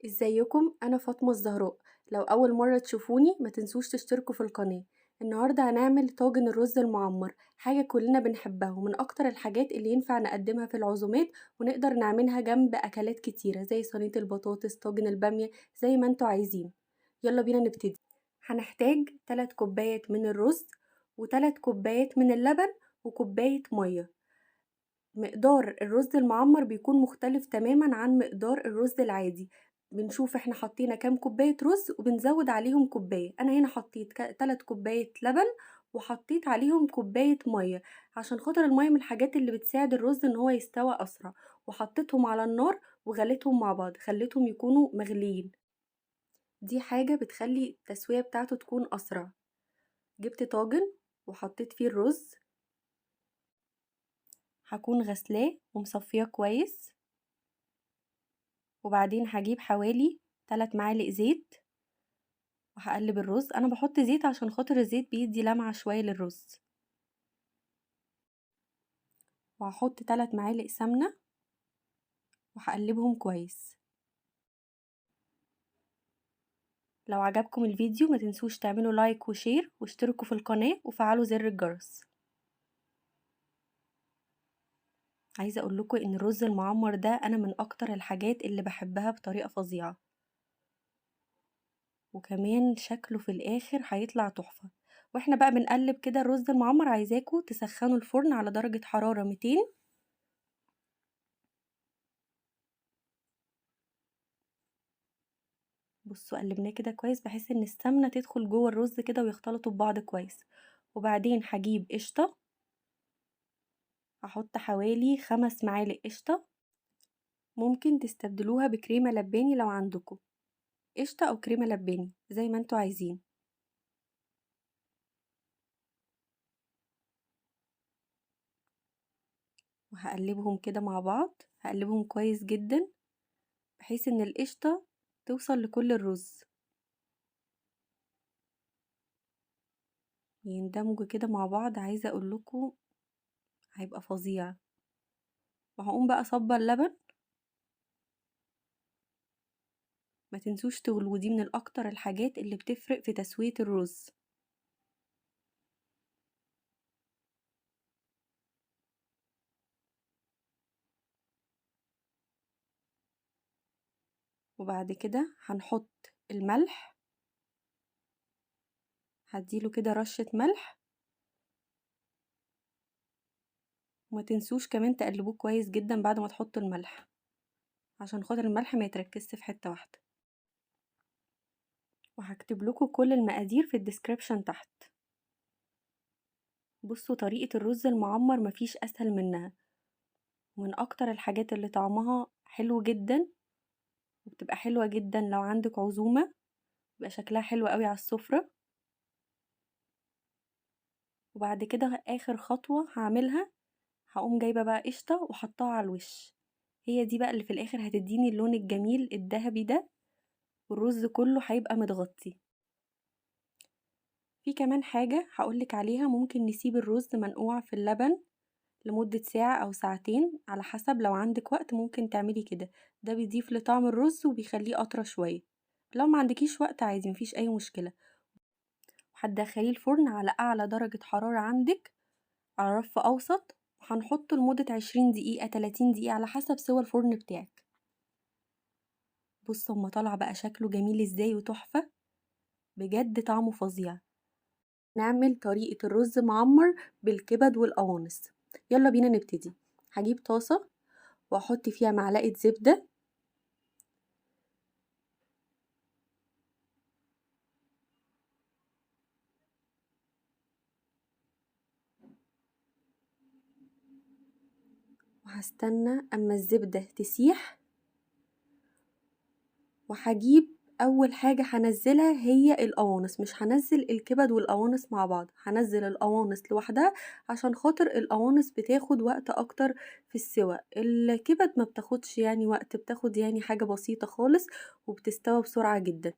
ازيكم؟ انا فاطمة الزهراء. لو اول مرة تشوفوني ما تنسوش تشتركوا في القناة. النهاردة هنعمل طاجن الرز المعمر، حاجة كلنا بنحبها ومن اكتر الحاجات اللي ينفع نقدمها في العزومات، ونقدر نعملها جنب اكلات كتيرة زي صينية البطاطس، طاجن البامية، زي ما انتوا عايزين. يلا بينا نبتدي. هنحتاج 3 كوبايات من الرز، و3 كوبايات من اللبن، وكوباية مية. مقدار الرز المعمر بيكون مختلف تماما عن مقدار الرز العادي. بنشوف احنا حطينا كام كوباية رز وبنزود عليهم كوباية. انا هنا حطيت 3 كوباية لبن، وحطيت عليهم كوباية مية، عشان خاطر المية من الحاجات اللي بتساعد الرز ان هو يستوى اسرع. وحطيتهم على النار وغليتهم مع بعض، خليتهم يكونوا مغليين. دي حاجة بتخلي التسوية بتاعته تكون اسرع. جبت طاجن وحطيت فيه الرز، هكون غسلاه ومصفياه كويس. وبعدين هجيب حوالي 3 معالق زيت، وهقلب الرز. انا بحط زيت عشان خاطر الزيت بيدي لمعة شوية للرز. وهحط 3 معالق سمنة وهقلبهم كويس. لو عجبكم الفيديو ما تنسوش تعملوا لايك وشير واشتركوا في القناة وفعلوا زر الجرس. عايزة اقول لكم ان الرز المعمر ده انا من اكتر الحاجات اللي بحبها بطريقة فظيعة، وكمان شكله في الاخر هيطلع تحفة. واحنا بقى بنقلب كده الرز المعمر، عايزاكم تسخنوا الفرن على درجة حرارة 200. بصوا قلبناه كده كويس بحيث ان السمنة تدخل جوه الرز كده ويختلطوا ببعض كويس. وبعدين هجيب قشطة، هحط حوالي 5 معالق قشطة. ممكن تستبدلوها بكريمة لباني لو عندكم قشطة او كريمة لباني زي ما انتوا عايزين. وهقلبهم كده مع بعض، هقلبهم كويس جدا بحيث ان القشطة توصل لكل الرز، يندمجوا كده مع بعض. عايزة اقول لكم هيبقى فظيع. وهقوم بقى صبة اللبن. ما تنسوش تغلوا، دي من الاكتر الحاجات اللي بتفرق في تسوية الرز. وبعد كده هنحط الملح، هديله كده رشة ملح. وما تنسوش كمان تقلبوه كويس جدا بعد ما تحطوا الملح، عشان خاطر الملح ما يتركزش في حتة واحدة. وهكتب لكم كل المقادير في الديسكريبشن تحت. بصوا طريقة الرز المعمر مفيش اسهل منها، ومن اكتر الحاجات اللي طعمها حلو جدا، وبتبقى حلوة جدا لو عندك عزومة، بيبقى شكلها حلو قوي على السفرة. وبعد كده اخر خطوة هعملها، هقوم جايبة بقى قشطة وحطها على الوش. هي دي بقى اللي في الاخر هتديني اللون الجميل الذهبي ده، والرز كله هيبقى متغطي. في كمان حاجة هقولك عليها، ممكن نسيب الرز منقوع في اللبن لمدة ساعة او ساعتين على حسب، لو عندك وقت ممكن تعملي كده. ده بيضيف لطعم الرز وبيخليه اطرى شوية. لو ما عندكيش وقت عادي مفيش اي مشكلة. وهتدخليه الفرن على اعلى درجة حرارة عندك، على رف اوسط. وهنحطه لمدة 20 دقيقة 30 دقيقة على حسب سوى الفرن بتاعك. بصوا اما طالع بقى شكله جميل ازاي وتحفة، بجد طعمه فظيع. نعمل طريقة الرز معمر بالكبد والقوانص. يلا بينا نبتدي. هجيب طاسة واحط فيها معلقة زبدة، وهستنى اما الزبدة تسيح. وهجيب اول حاجة هنزلها هي القوانص، مش هنزل الكبد والقوانص مع بعض، هنزل القوانص لوحدها عشان خاطر القوانص بتاخد وقت اكتر في السوى. الكبد ما بتاخدش يعني وقت، بتاخد يعني حاجة بسيطة خالص وبتستوى بسرعة جدا.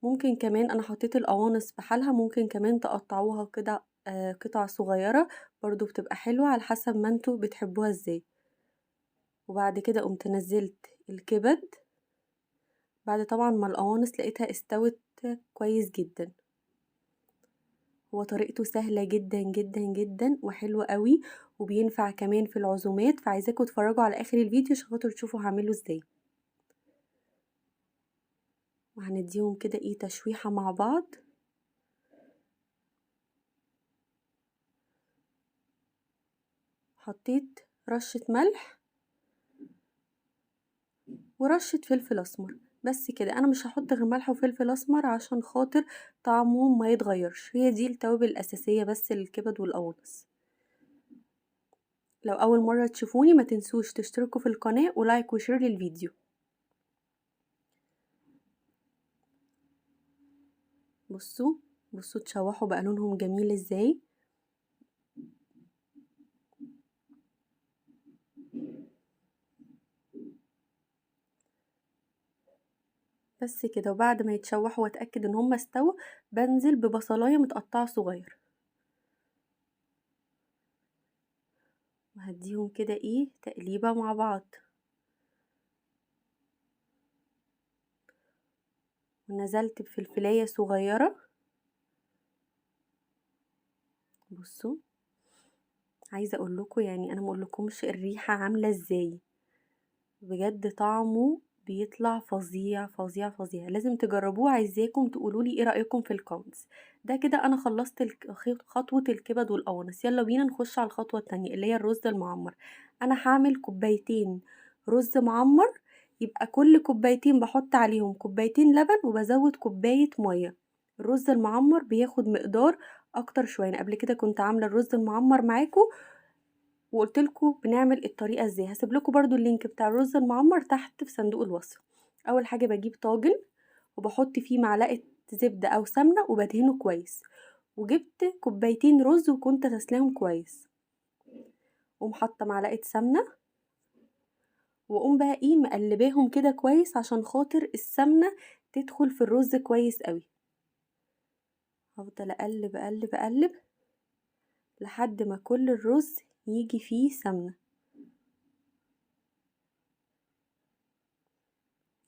ممكن كمان انا حطيت القوانص بحالها، ممكن كمان تقطعوها كده قطع صغيرة، برضو بتبقى حلوة على حسب ما انتوا بتحبوها ازاي. وبعد كده قمت نزلت الكبد، بعد طبعا ما القوانص لقيتها استوت كويس جدا. هو طريقته سهلة جدا جدا جدا وحلوة قوي، وبينفع كمان في العزومات، فعايزاكم تتفرجوا على اخر الفيديو عشان خاطر تشوفوا هعمله ازاي. وهنديهم كده ايه تشويحة مع بعض. حطيت رشة ملح ورشة فلفل اسمر، بس كده. انا مش هحط غير ملح وفلفل اسمر عشان خاطر طعمهم ما يتغيرش، هي دي التوابل الاساسية بس للكبد والقوانص. لو اول مرة تشوفوني ما تنسوش تشتركوا في القناة ولايك وشير للفيديو. بصوا بصوا تشوحوا بقى لونهم جميل ازاي. بس كده. وبعد ما يتشوحوا واتاكد ان هما استووا، بنزل ببصلايه متقطعه صغير، وهديهم كده ايه تقليبه مع بعض. ونزلت بفلفلايه صغيره. بصوا عايزه اقول لكم، يعني انا ما اقولكمش الريحه عامله ازاي، بجد طعمه بيطلع فظيع فظيع فظيع. لازم تجربوه، عايزاكم تقولولي ايه رأيكم في الكومنتس. ده كده انا خلصت خطوة الكبد والقوانص. يلا بينا نخش على الخطوة التانية اللي هي الرز المعمر. انا هعمل كوبايتين رز معمر، يبقى كل كوبايتين بحط عليهم كوبايتين لبن وبزود كوباية مية. الرز المعمر بياخد مقدار اكتر شوية. أنا قبل كده كنت عاملة الرز المعمر معاكم وقلت لكم بنعمل الطريقه ازاي، هسيب لكم برضو اللينك بتاع الرز المعمر تحت في صندوق الوصف. اول حاجه بجيب طاجن وبحط فيه معلقه زبده او سمنه وبدهنه كويس، وجبت كوبايتين رز وكنت غسلاهم كويس، قوم حاطه معلقه سمنه، واقوم بقى ايه مقلباهم كده كويس عشان خاطر السمنه تدخل في الرز كويس قوي. هفضل اقلب اقلب اقلب لحد ما كل الرز يجي فيه سمنه.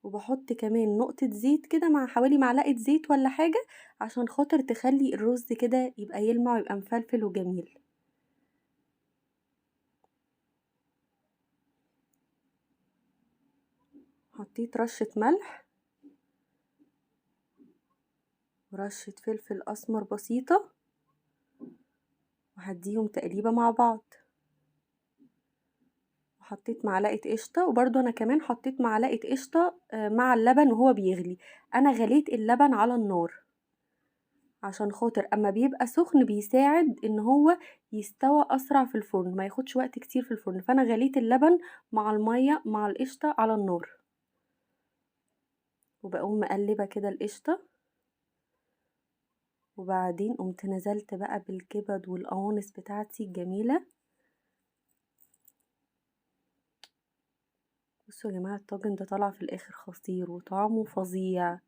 وبحط كمان نقطة زيت كده مع حوالي معلقة زيت ولا حاجة عشان خاطر تخلي الرز كده يبقى يلمع ويبقى مفلفل وجميل. حطيت رشة ملح ورشة فلفل اسمر بسيطة، وهديهم تقليبة مع بعض. وحطيت معلقة قشطة، وبرضو انا كمان حطيت معلقة قشطة مع اللبن وهو بيغلي. انا غليت اللبن على النار عشان خاطر اما بيبقى سخن بيساعد ان هو يستوى اسرع في الفرن، ما ياخدش وقت كتير في الفرن. فانا غليت اللبن مع المية مع القشطة على النار، وبقوم مقلبة كده القشطة. وبعدين قمت نزلت بقى بالكبد والقوانص بتاعتي الجميلة. بصوا يا جماعة الطاجن ده طلع في الاخر خطير وطعمه فظيع.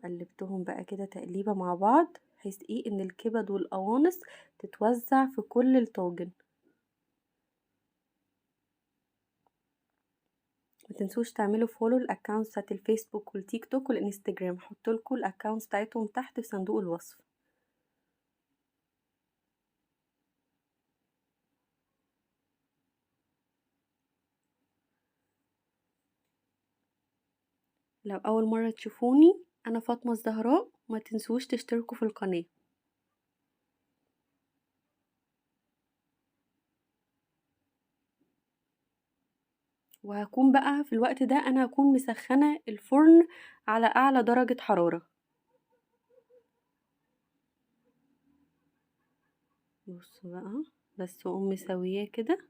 قلبتهم بقى كده تقليبة مع بعض بحيث ايه ان الكبد والقوانص تتوزع في كل الطاجن. ما تنسوش تعملوا فولو الاكونتس بتاعت الفيسبوك والتيك توك والانستجرام، هحط لكم الاكونتس بتاعتهم تحت في صندوق الوصف. لو اول مره تشوفوني، انا فاطمه الزهراء، ما تنسوش تشتركوا في القناه. وهكون بقى في الوقت ده انا هكون مسخنه الفرن على اعلى درجه حراره. بصوا بقى، بس واقوم مسوياه كده.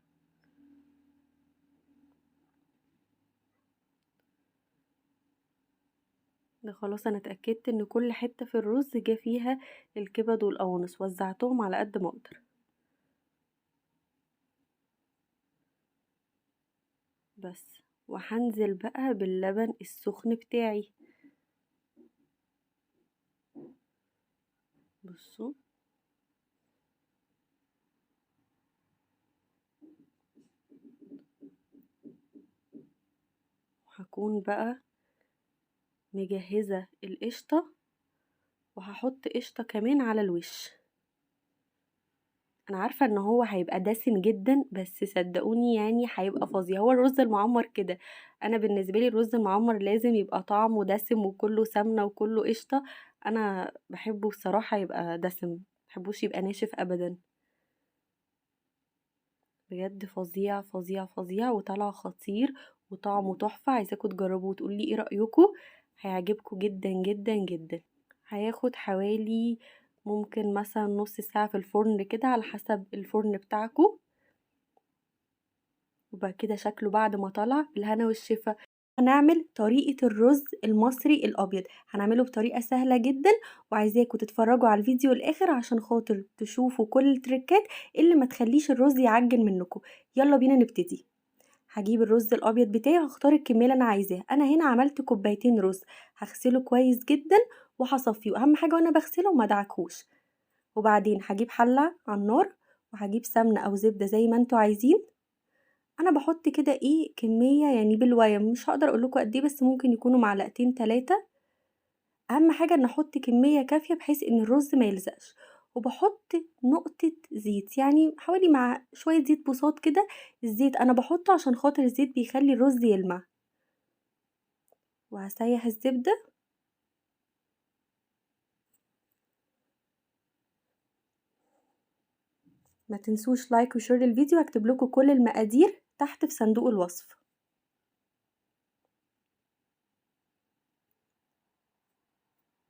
ده خلاص انا اتاكدت ان كل حته في الرز جه فيها الكبد والقوانص، وزعتهم على قد ما اقدر. بس وهنزل بقى باللبن السخن بتاعي. بصوا هكون بقى مجهزة القشطة، وهحط قشطة كمان على الوش. انا عارفة ان هو هيبقى دسم جدا، بس صدقوني يعني هيبقى فظيع. هو الرز المعمر كده، انا بالنسبة لي الرز المعمر لازم يبقى طعمه دسم وكله سمنة وكله قشطة. انا بحبه بصراحة يبقى دسم، محبوش يبقى ناشف ابدا. بجد فظيع فظيع فظيع، وطلع خطير وطعمه تحفة. عايزاكم تجربوه وتقولي ايه رأيكم، هيعجبكم جدا جدا جدا. هياخد حوالي ممكن مثلا نص ساعة في الفرن كده على حسب الفرن بتاعكم. وبعد كده شكله بعد ما طلع بالهنا والشفا. هنعمل طريقة الرز المصري الأبيض، هنعمله بطريقة سهلة جدا، وعايزاكم تتفرجوا على الفيديو الآخر عشان خاطر تشوفوا كل التريكات اللي ما تخليش الرز يعجن منكم. يلا بينا نبتدي. هجيب الرز الأبيض بتاعي وهختار الكمية اللي أنا عايزاها. أنا هنا عملت كوبايتين رز، هغسله كويس جدا وهصفيه، وأهم حاجة وأنا بغسله ما ادعكهوش. وبعدين هجيب حلة على النار، وهجيب سمنة أو زبدة زي ما انتوا عايزين. انا بحط كده ايه كميه يعني بالويم، مش هقدر اقول لكم قد ايه، بس ممكن يكونوا معلقتين 3. اهم حاجه ان احط كميه كافيه بحيث ان الرز ما يلزقش. وبحط نقطه زيت، يعني حوالي مع شويه زيت بساط كده. الزيت انا بحطه عشان خاطر الزيت بيخلي الرز يلمع. وهسيح الزبده. ما تنسوش لايك وشير للفيديو، هكتب لكم كل المقادير تحت في صندوق الوصف.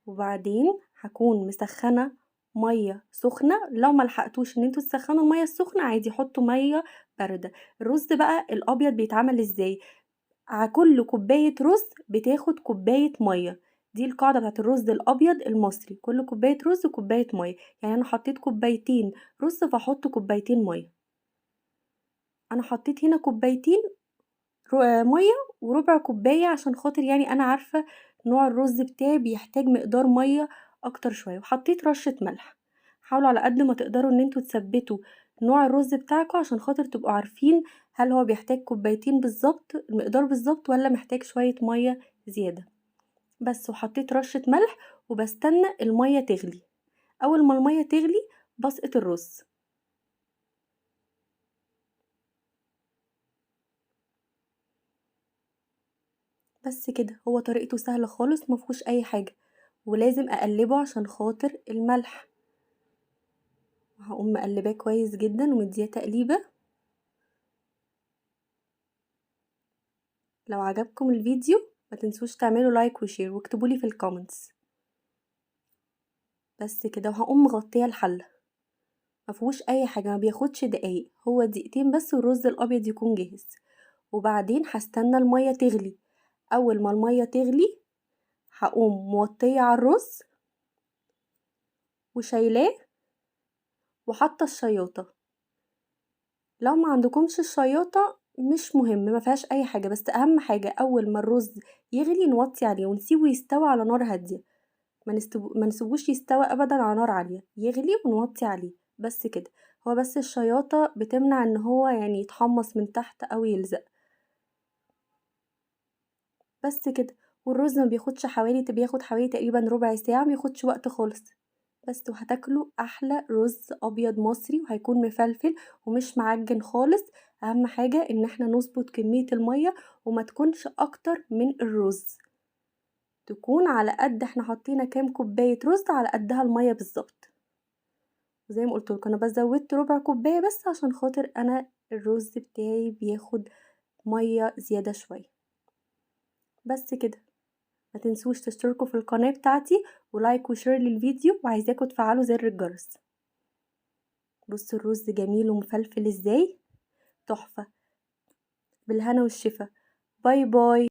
وبعدين هكون مسخنة مية سخنة. لو ما لحقتوش ان انتوا تسخنوا المية السخنة عادي حطوا مية باردة. الرز بقى الابيض بيتعمل ازاي؟ على كل كوباية رز بتاخد كوباية مية. دي القاعدة بتاعت الرز الابيض المصري، كل كوباية رز كوباية مية. يعني انا حطيت كوبايتين رز فاحط كوبايتين مية. انا حطيت هنا كوبايتين ميه وربع كوبايه عشان خاطر يعني انا عارفه نوع الرز بتاعي بيحتاج مقدار ميه اكتر شويه. وحطيت رشه ملح. حاولوا على قد ما تقدروا ان انتوا تثبتوا نوع الرز بتاعكم عشان خاطر تبقوا عارفين هل هو بيحتاج كوبايتين بالظبط المقدار بالظبط ولا محتاج شويه ميه زياده. بس وحطيت رشه ملح وبستنى الميه تغلي. اول ما الميه تغلي بسقط الرز. بس كده، هو طريقته سهلة خالص مفهوش اي حاجة. ولازم اقلبه عشان خاطر الملح. هقوم مقلباه كويس جدا ومديه تقليبة. لو عجبكم الفيديو ما تنسوش تعملوا لايك وشير واكتبولي في الكومنتس. بس كده، وهقوم مغطيه الحلة. مفهوش اي حاجة، ما بياخدش دقايق، هو دقيقتين بس والرز الابيض يكون جاهز. وبعدين هستنى المية تغلي. اول ما المية تغلي هقوم موطيه على الرز وشايلاه وحاطه الشياطة. لو ما عندكمش الشياطة مش مهم، ما فيهاش اي حاجة، بس اهم حاجة اول ما الرز يغلي نوطي عليه ونسيبه يستوي على نار هادية. ما نسيبوش يستوى ابدا على نار عالية، يغلي ونوطي عليه. بس كده. هو بس الشياطة بتمنع ان هو يعني يتحمص من تحت او يلزق. بس كده. والرز ما بياخدش حوالي بياخد حوالي تقريبا ربع ساعة، ما ياخدش وقت خالص. بس وهتاكلوا احلى رز ابيض مصري، وهيكون مفلفل ومش معجن خالص. اهم حاجة ان احنا نظبط كمية المية وما تكونش اكتر من الرز. تكون على قد احنا حطينا كام كوباية رز على قدها المية بالظبط. وزي ما قلت لكم انا بزودت ربع كوباية بس عشان خاطر انا الرز بتاعي بياخد مية زيادة شوية. بس كده. ما تنسوش تشتركوا في القناة بتاعتي ولايك وشير للفيديو، وعايزاكم تفعلوا زر الجرس. بصوا الرز جميل ومفلفل ازاي، تحفة. بالهنا والشفا. باي باي.